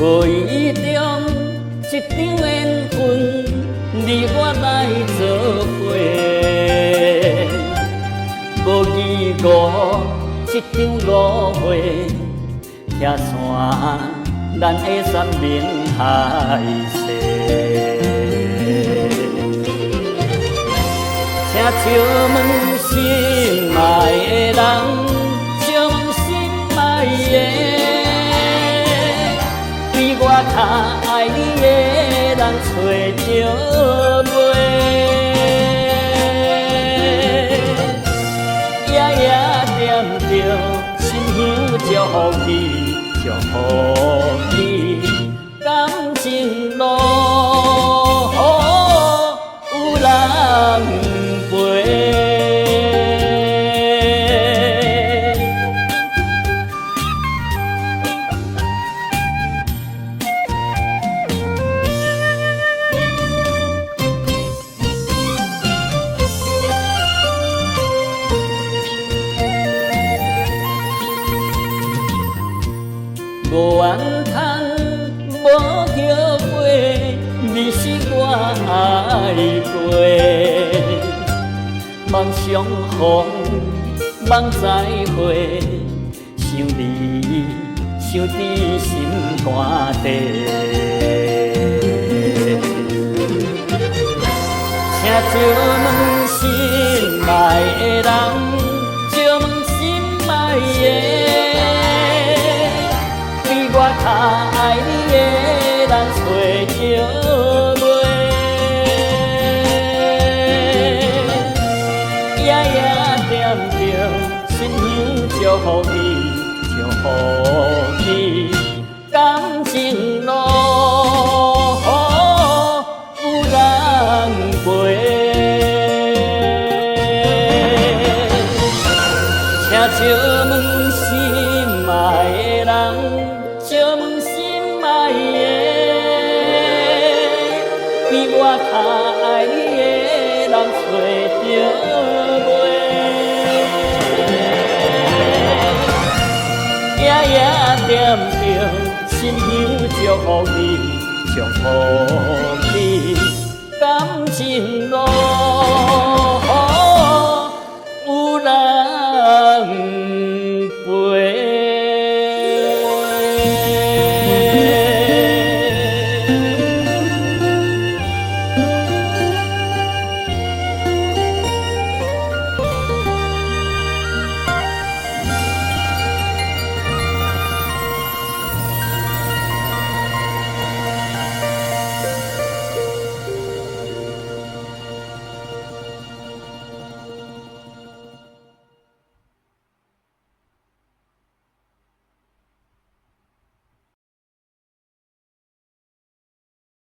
无意中一场缘分，你我来做伙。无意误一场误会，拆散咱的山盟海誓。请笑问心爱的人，笑问心爱的。比我较爱你的人找着袂，夜夜惦着心香祝福你，祝福你感情路有人陪。无怨叹，无后悔，你是我爱过。梦相逢，梦再会，想你，想伫心肝底。请借问心爱的人，借问心爱的。我较爱你的人找着袂，夜夜惦着心香祝福你，祝福你感情路有人陪。请借问心爱的人。借问心爱的，比我较爱你的人找着袂，夜夜惦着心香祝福你，祝福你感情路。